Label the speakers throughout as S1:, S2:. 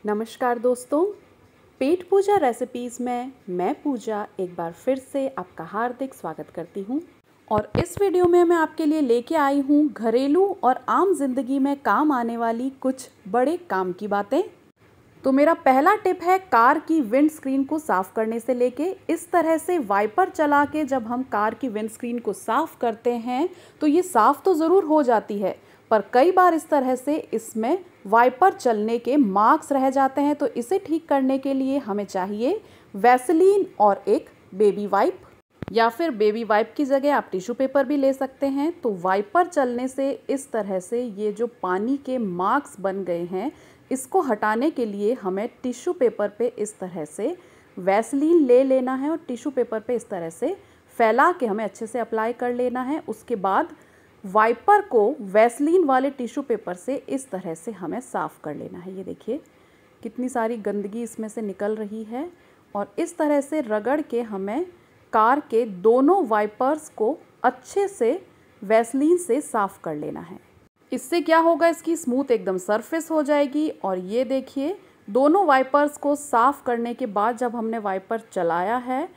S1: नमस्कार दोस्तों, पेट पूजा रेसिपीज़ में मैं पूजा एक बार फिर से आपका हार्दिक स्वागत करती हूँ। और इस वीडियो में मैं आपके लिए लेके आई हूँ घरेलू और आम जिंदगी में काम आने वाली कुछ बड़े काम की बातें। तो मेरा पहला टिप है कार की विंड स्क्रीन को साफ़ करने से लेके इस तरह से वाइपर चला के जब हम कार की विंड स्क्रीन को साफ़ करते हैं तो ये साफ़ तो ज़रूर हो जाती है, पर कई बार इस तरह से इसमें वाइपर चलने के मार्क्स रह जाते हैं। तो इसे ठीक करने के लिए हमें चाहिए वैसलीन और एक बेबी वाइप, या फिर बेबी वाइप की जगह आप टिश्यू पेपर भी ले सकते हैं। तो वाइपर चलने से इस तरह से ये जो पानी के मार्क्स बन गए हैं, इसको हटाने के लिए हमें टिश्यू पेपर पे इस तरह से वैसलीन ले लेना है और टिश्यू पेपर पे इस तरह से फैला के हमें अच्छे से अप्लाई कर लेना है। उसके बाद वाइपर को वैसलीन वाले टिश्यू पेपर से इस तरह से हमें साफ़ कर लेना है। ये देखिए कितनी सारी गंदगी इसमें से निकल रही है, और इस तरह से रगड़ के हमें कार के दोनों वाइपर्स को अच्छे से वैसलीन से साफ़ कर लेना है। इससे क्या होगा, इसकी स्मूथ एकदम सरफेस हो जाएगी। और ये देखिए दोनों वाइपर्स को साफ़ करने के बाद जब हमने वाइपर चलाया है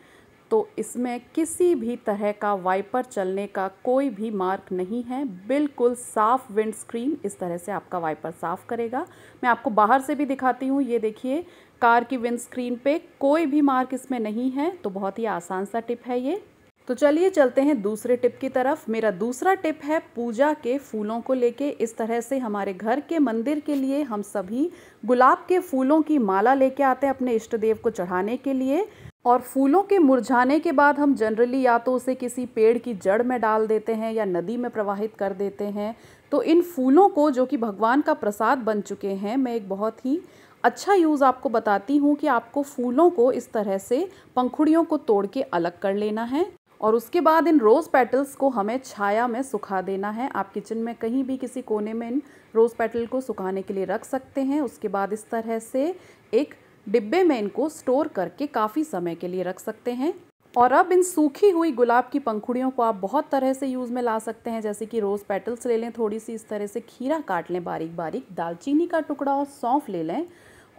S1: तो इसमें किसी भी तरह का वाइपर चलने का कोई भी मार्क नहीं है। बिल्कुल साफ़ विंड स्क्रीन इस तरह से आपका वाइपर साफ़ करेगा। मैं आपको बाहर से भी दिखाती हूँ। ये देखिए कार की विंड स्क्रीन पे कोई भी मार्क इसमें नहीं है। तो बहुत ही आसान सा टिप है ये। तो चलिए चलते हैं दूसरे टिप की तरफ। मेरा दूसरा टिप है पूजा के फूलों को लेके। इस तरह से हमारे घर के मंदिर के लिए हम सभी गुलाब के फूलों की माला लेके आते हैं अपने इष्ट देव को चढ़ाने के लिए। और फूलों के मुरझाने के बाद हम जनरली या तो उसे किसी पेड़ की जड़ में डाल देते हैं या नदी में प्रवाहित कर देते हैं। तो इन फूलों को, जो कि भगवान का प्रसाद बन चुके हैं, मैं एक बहुत ही अच्छा यूज़ आपको बताती हूँ कि आपको फूलों को इस तरह से पंखुड़ियों को तोड़ के अलग कर लेना है। और उसके बाद इन रोज़ पेटल्स को हमें छाया में सुखा देना है। आप किचन में कहीं भी किसी कोने में इन रोज़ पेटल को सुखाने के लिए रख सकते हैं। उसके बाद इस तरह से एक डिब्बे में इनको स्टोर करके काफ़ी समय के लिए रख सकते हैं। और अब इन सूखी हुई गुलाब की पंखुड़ियों को आप बहुत तरह से यूज़ में ला सकते हैं। जैसे कि रोज़ पेटल्स ले लें, थोड़ी सी इस तरह से खीरा काट लें बारीक बारीक, दालचीनी का टुकड़ा और सौंफ ले लें।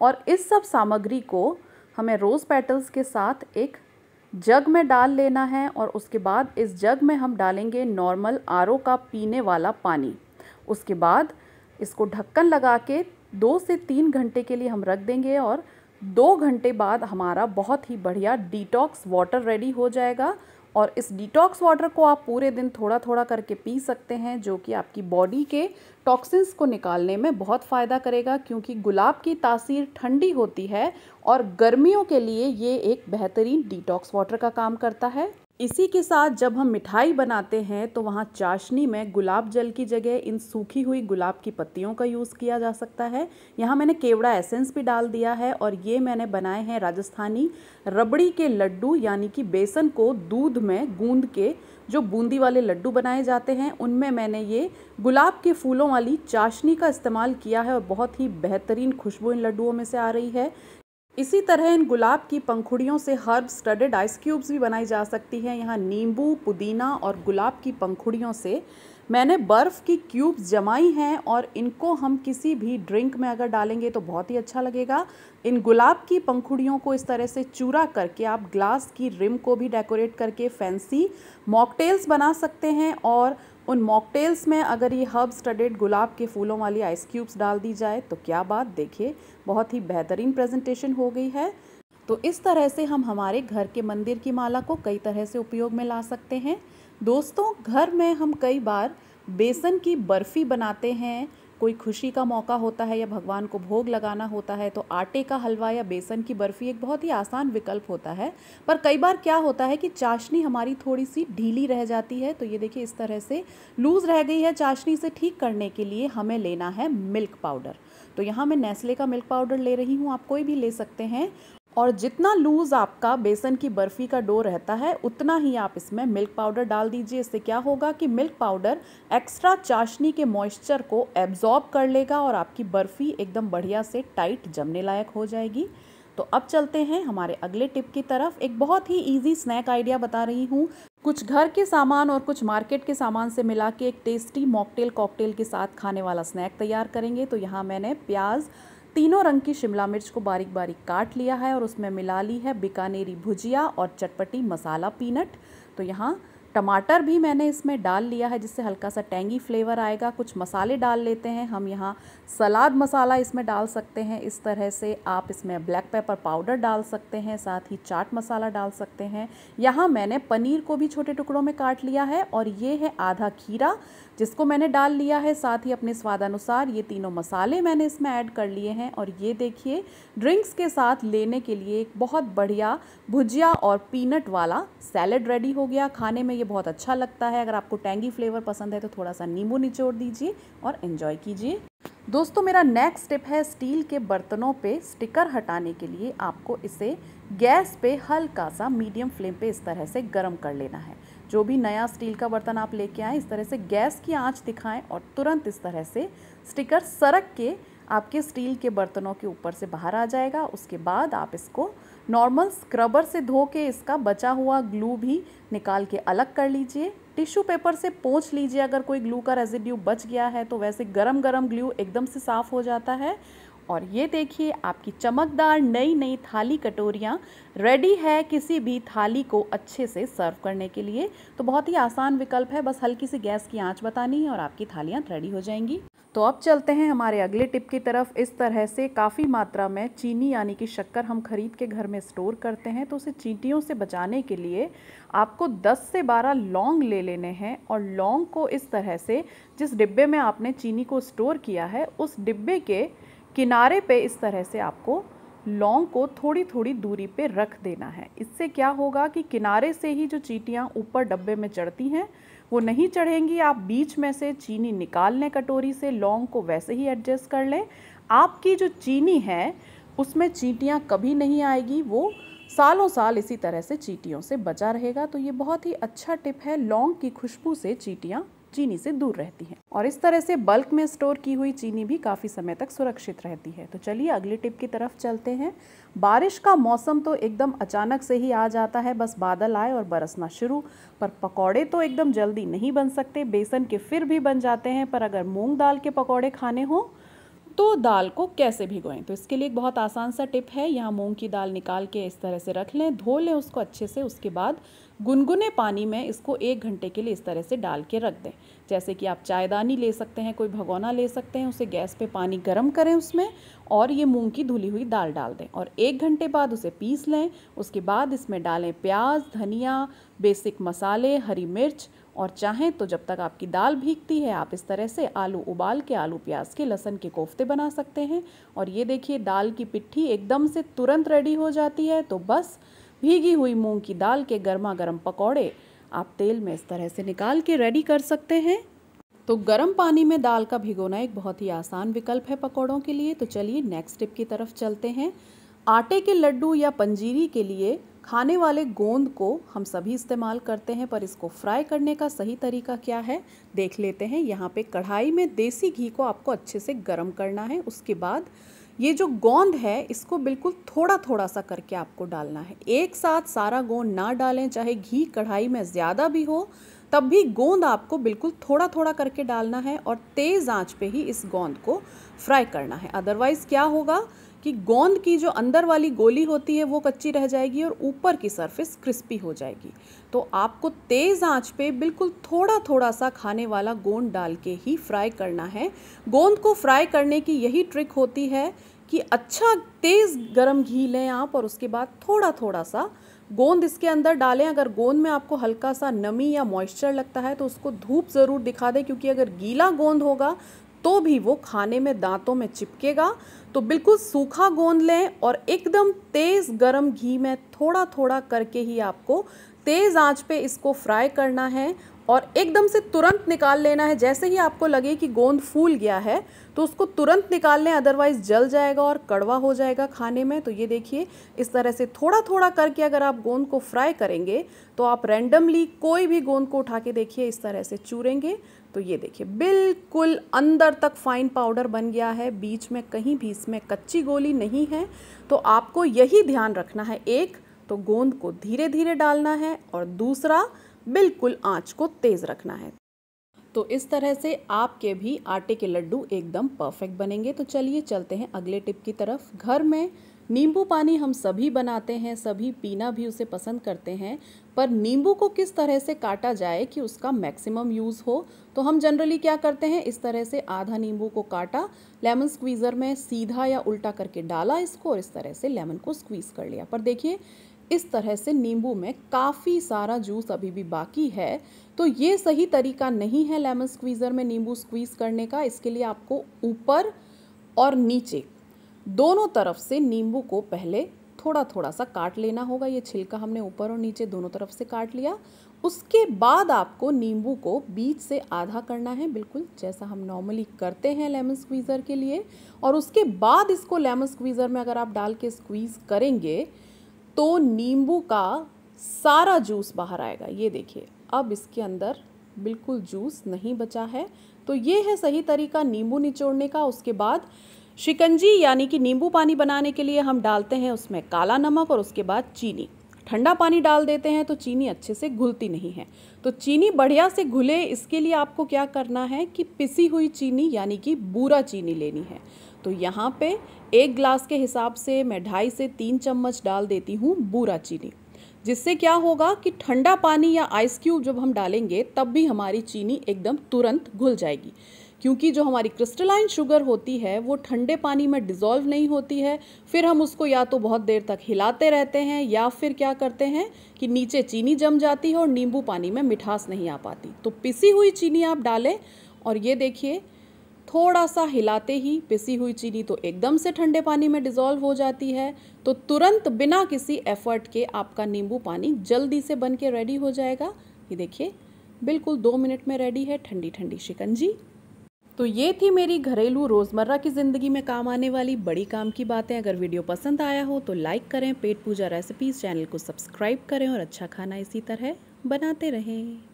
S1: और इस सब सामग्री को हमें रोज़ पेटल्स के साथ एक जग में डाल लेना है। और उसके बाद इस जग में हम डालेंगे नॉर्मल आरओ का पीने वाला पानी। उसके बाद इसको ढक्कन लगा के 2 से 3 घंटे के लिए हम रख देंगे। और 2 घंटे बाद हमारा बहुत ही बढ़िया डिटॉक्स वाटर रेडी हो जाएगा। और इस डिटॉक्स वाटर को आप पूरे दिन थोड़ा थोड़ा करके पी सकते हैं, जो कि आपकी बॉडी के टॉक्सिन्स को निकालने में बहुत फ़ायदा करेगा। क्योंकि गुलाब की तासीर ठंडी होती है और गर्मियों के लिए ये एक बेहतरीन डिटॉक्स वाटर का काम करता है। इसी के साथ जब हम मिठाई बनाते हैं तो वहाँ चाशनी में गुलाब जल की जगह इन सूखी हुई गुलाब की पत्तियों का यूज़ किया जा सकता है। यहाँ मैंने केवड़ा एसेंस भी डाल दिया है। और ये मैंने बनाए हैं राजस्थानी रबड़ी के लड्डू, यानी कि बेसन को दूध में गूंद के जो बूंदी वाले लड्डू बनाए जाते हैं, उनमें मैंने ये गुलाब के फूलों वाली चाशनी का इस्तेमाल किया है। और बहुत ही बेहतरीन खुशबू इन लड्डुओं में से आ रही है। इसी तरह इन गुलाब की पंखुड़ियों से हर्ब स्टडेड आइस क्यूब्स भी बनाई जा सकती हैं। यहाँ नींबू, पुदीना और गुलाब की पंखुड़ियों से मैंने बर्फ़ की क्यूब्स जमाई हैं। और इनको हम किसी भी ड्रिंक में अगर डालेंगे तो बहुत ही अच्छा लगेगा। इन गुलाब की पंखुड़ियों को इस तरह से चूरा करके आप ग्लास की रिम को भी डेकोरेट करके फैंसी मॉकटेल्स बना सकते हैं। और उन मॉकटेल्स में अगर ये हर्ब स्टडेड गुलाब के फूलों वाली आइस क्यूब्स डाल दी जाए तो क्या बात, देखिए बहुत ही बेहतरीन प्रेजेंटेशन हो गई है। तो इस तरह से हम हमारे घर के मंदिर की माला को कई तरह से उपयोग में ला सकते हैं। दोस्तों, घर में हम कई बार बेसन की बर्फ़ी बनाते हैं। कोई खुशी का मौका होता है या भगवान को भोग लगाना होता है तो आटे का हलवा या बेसन की बर्फ़ी एक बहुत ही आसान विकल्प होता है। पर कई बार क्या होता है कि चाशनी हमारी थोड़ी सी ढीली रह जाती है। तो ये देखिए इस तरह से लूज़ रह गई है चाशनी, से ठीक करने के लिए हमें लेना है मिल्क पाउडर। तो यहाँ मैं नेस्ले का मिल्क पाउडर ले रही हूँ, आप कोई भी ले सकते हैं। और जितना लूज़ आपका बेसन की बर्फ़ी का डो रहता है उतना ही आप इसमें मिल्क पाउडर डाल दीजिए। इससे क्या होगा कि मिल्क पाउडर एक्स्ट्रा चाशनी के मॉइस्चर को एब्जॉर्ब कर लेगा और आपकी बर्फ़ी एकदम बढ़िया से टाइट जमने लायक हो जाएगी। तो अब चलते हैं हमारे अगले टिप की तरफ। एक बहुत ही इजी स्नैक आइडिया बता रही हूँ। कुछ घर के सामान और कुछ मार्केट के सामान से मिला के एक टेस्टी मॉकटेल कॉकटेल के साथ खाने वाला स्नैक तैयार करेंगे। तो यहाँ मैंने प्याज तीनों रंग की शिमला मिर्च को बारीक बारीक काट लिया है और उसमें मिला ली है बीकानेरी भुजिया और चटपटी मसाला पीनट। तो यहाँ टमाटर भी मैंने इसमें डाल लिया है जिससे हल्का सा टेंगी फ्लेवर आएगा। कुछ मसाले डाल लेते हैं हम, यहाँ सलाद मसाला इसमें डाल सकते हैं इस तरह से। आप इसमें ब्लैक पेपर पाउडर डाल सकते हैं, साथ ही चाट मसाला डाल सकते हैं। यहाँ मैंने पनीर को भी छोटे टुकड़ों में काट लिया है और ये है आधा खीरा जिसको मैंने डाल लिया है। साथ ही अपने स्वादानुसार ये तीनों मसाले मैंने इसमें ऐड कर लिए हैं। और ये देखिए ड्रिंक्स के साथ लेने के लिए एक बहुत बढ़िया भुजिया और पीनट वाला सैलेड रेडी हो गया। खाने में ये बहुत अच्छा लगता है। अगर आपको टैंगी फ्लेवर पसंद है तो थोड़ा सा नींबू निचोड़ दीजिए और एंजॉय कीजिए। दोस्तों मेरा नेक्स्ट टिप है स्टील के बर्तनों पे स्टिकर हटाने के लिए आपको इसे गैस पे हल्का सा मीडियम फ्लेम पे इस तरह से गर्म कर लेना है। जो भी नया स्टील का बर्तन आप लेके आएँ इस तरह से गैस की आंच दिखाएं और तुरंत इस तरह से स्टिकर सरक के आपके स्टील के बर्तनों के ऊपर से बाहर आ जाएगा। उसके बाद आप इसको नॉर्मल स्क्रबर से धो के इसका बचा हुआ ग्लू भी निकाल के अलग कर लीजिए। टिश्यू पेपर से पोंछ लीजिए अगर कोई ग्लू का रेजिड्यू बच गया है तो वैसे गरम गरम ग्लू एकदम से साफ़ हो जाता है। और ये देखिए आपकी चमकदार नई नई थाली कटोरियाँ रेडी है किसी भी थाली को अच्छे से सर्व करने के लिए। तो बहुत ही आसान विकल्प है, बस हल्की सी गैस की आंच बतानी है और आपकी थालियाँ रेडी हो जाएंगी। तो अब चलते हैं हमारे अगले टिप की तरफ। इस तरह से काफ़ी मात्रा में चीनी यानी कि शक्कर हम खरीद के घर में स्टोर करते हैं, तो उसे चींटियों से बचाने के लिए आपको 10 से 12 लौंग ले लेने हैं। और लौंग को इस तरह से जिस डिब्बे में आपने चीनी को स्टोर किया है उस डिब्बे के किनारे पे इस तरह से आपको लौंग को थोड़ी थोड़ी दूरी पे रख देना है। इससे क्या होगा कि किनारे से ही जो चींटियाँ ऊपर डब्बे में चढ़ती हैं वो नहीं चढ़ेंगी। आप बीच में से चीनी निकाल लें कटोरी से, लौंग को वैसे ही एडजस्ट कर लें। आपकी जो चीनी है उसमें चींटियाँ कभी नहीं आएगी, वो सालों साल इसी तरह से चींटियों से बचा रहेगा। तो ये बहुत ही अच्छा टिप है, लौंग की खुशबू से चींटियाँ चीनी से दूर रहती हैं और इस तरह से बल्क में स्टोर की हुई चीनी भी काफ़ी समय तक सुरक्षित रहती है। तो चलिए अगली टिप की तरफ चलते हैं। बारिश का मौसम तो एकदम अचानक से ही आ जाता है, बस बादल आए और बरसना शुरू। पर पकौड़े तो एकदम जल्दी नहीं बन सकते, बेसन के फिर भी बन जाते हैं। पर अगर मूंग दाल के पकौड़े खाने हों तो दाल को कैसे भिगोएं, तो इसके लिए एक बहुत आसान सा टिप है। यहाँ मूंग की दाल निकाल के इस तरह से रख लें, धो लें उसको अच्छे से। उसके बाद गुनगुने पानी में इसको 1 घंटे के लिए इस तरह से डाल के रख दें। जैसे कि आप चायदानी ले सकते हैं, कोई भगोना ले सकते हैं, उसे गैस पे पानी गर्म करें उसमें और ये मूंग की धुली हुई दाल डाल दें और 1 घंटे बाद उसे पीस लें। उसके बाद इसमें डालें प्याज, धनिया, बेसिक मसाले, हरी मिर्च और चाहें तो जब तक आपकी दाल भीगती है आप इस तरह से आलू उबाल के आलू प्याज के लहसुन के कोफ्ते बना सकते हैं। और ये देखिए दाल की पिट्ठी एकदम से तुरंत रेडी हो जाती है। तो बस भीगी हुई मूंग की दाल के गर्मा गर्म पकौड़े आप तेल में इस तरह से निकाल के रेडी कर सकते हैं। तो गर्म पानी में दाल का भिगोना एक बहुत ही आसान विकल्प है पकौड़ों के लिए। तो चलिए नेक्स्ट टिप की तरफ चलते हैं। आटे के लड्डू या पंजीरी के लिए खाने वाले गोंद को हम सभी इस्तेमाल करते हैं, पर इसको फ्राई करने का सही तरीका क्या है देख लेते हैं। यहाँ पे कढ़ाई में देसी घी को आपको अच्छे से गर्म करना है। उसके बाद ये जो गोंद है इसको बिल्कुल थोड़ा थोड़ा सा करके आपको डालना है। एक साथ सारा गोंद ना डालें, चाहे घी कढ़ाई में ज़्यादा भी हो तब भी गोंद आपको बिल्कुल थोड़ा थोड़ा करके डालना है और तेज़ आंच पे ही इस गोंद को फ्राई करना है। अदरवाइज़ क्या होगा कि गोंद की जो अंदर वाली गोली होती है वो कच्ची रह जाएगी और ऊपर की सरफेस क्रिस्पी हो जाएगी। तो आपको तेज़ आंच पे बिल्कुल थोड़ा थोड़ा सा खाने वाला गोंद डाल के ही फ्राई करना है। गोंद को फ्राई करने की यही ट्रिक होती है कि अच्छा तेज़ गरम घी लें आप और उसके बाद थोड़ा थोड़ा सा गोंद इसके अंदर डालें। अगर गोंद में आपको हल्का सा नमी या मॉइस्चर लगता है तो उसको धूप ज़रूर दिखा दें, क्योंकि अगर गीला गोंद होगा तो भी वो खाने में दांतों में चिपकेगा। तो बिल्कुल सूखा गोंद लें और एकदम तेज़ गरम घी में थोड़ा थोड़ा करके ही आपको तेज़ आंच पे इसको फ्राई करना है और एकदम से तुरंत निकाल लेना है। जैसे ही आपको लगे कि गोंद फूल गया है तो उसको तुरंत निकाल लें, अदरवाइज़ जल जाएगा और कड़वा हो जाएगा खाने में। तो ये देखिए इस तरह से थोड़ा थोड़ा करके अगर आप गोंद को फ्राई करेंगे तो आप रैंडमली कोई भी गोंद को उठा के देखिए इस तरह से चूरेंगे तो ये देखिए बिल्कुल अंदर तक फाइन पाउडर बन गया है, बीच में कहीं भी इसमें कच्ची गोली नहीं है। तो आपको यही ध्यान रखना है, एक तो गोंद को धीरे धीरे डालना है और दूसरा बिल्कुल आंच को तेज़ रखना है। तो इस तरह से आपके भी आटे के लड्डू एकदम परफेक्ट बनेंगे। तो चलिए चलते हैं अगले टिप की तरफ। घर में नींबू पानी हम सभी बनाते हैं, सभी पीना भी उसे पसंद करते हैं, पर नींबू को किस तरह से काटा जाए कि उसका मैक्सिमम यूज़ हो। तो हम जनरली क्या करते हैं, इस तरह से आधा नींबू को काटा, लेमन स्क्वीज़र में सीधा या उल्टा करके डाला इसको और इस तरह से लेमन को स्क्वीज़ कर लिया। पर देखिए इस तरह से नींबू में काफ़ी सारा जूस अभी भी बाकी है। तो ये सही तरीका नहीं है लेमन स्क्वीज़र में नींबू स्क्वीज़ करने का। इसके लिए आपको ऊपर और नीचे दोनों तरफ से नींबू को पहले थोड़ा थोड़ा सा काट लेना होगा। ये छिलका हमने ऊपर और नीचे दोनों तरफ से काट लिया। उसके बाद आपको नींबू को बीच से आधा करना है, बिल्कुल जैसा हम नॉर्मली करते हैं लेमन स्क्वीज़र के लिए। और उसके बाद इसको लेमन स्क्वीज़र में अगर आप डाल के स्क्वीज़ करेंगे तो नींबू का सारा जूस बाहर आएगा। ये देखिए अब इसके अंदर बिल्कुल जूस नहीं बचा है। तो ये है सही तरीका नींबू निचोड़ने का। उसके बाद शिकंजी यानी कि नींबू पानी बनाने के लिए हम डालते हैं उसमें काला नमक और उसके बाद चीनी। ठंडा पानी डाल देते हैं तो चीनी अच्छे से घुलती नहीं है। तो चीनी बढ़िया से घुले इसके लिए आपको क्या करना है कि पिसी हुई चीनी यानी कि बूरा चीनी लेनी है। तो यहाँ पे 1 गिलास के हिसाब से मैं 2.5 से 3 चम्मच डाल देती हूँ बूरा चीनी, जिससे क्या होगा कि ठंडा पानी या आइस क्यूब जब हम डालेंगे तब भी हमारी चीनी एकदम तुरंत घुल जाएगी। क्योंकि जो हमारी क्रिस्टलाइन शुगर होती है वो ठंडे पानी में डिज़ोल्व नहीं होती है। फिर हम उसको या तो बहुत देर तक हिलाते रहते हैं या फिर क्या करते हैं कि नीचे चीनी जम जाती है और नींबू पानी में मिठास नहीं आ पाती। तो पिसी हुई चीनी आप डालें और ये देखिए थोड़ा सा हिलाते ही पिसी हुई चीनी तो एकदम से ठंडे पानी में डिज़ोल्व हो जाती है। तो तुरंत बिना किसी एफर्ट के आपका नींबू पानी जल्दी से बन के रेडी हो जाएगा। ये देखिए बिल्कुल 2 मिनट में रेडी है ठंडी ठंडी शिकंजी। तो ये थी मेरी घरेलू रोज़मर्रा की ज़िंदगी में काम आने वाली बड़ी काम की बातें। अगर वीडियो पसंद आया हो तो लाइक करें, पेट पूजा रेसिपीज़ चैनल को सब्सक्राइब करें और अच्छा खाना इसी तरह बनाते रहें।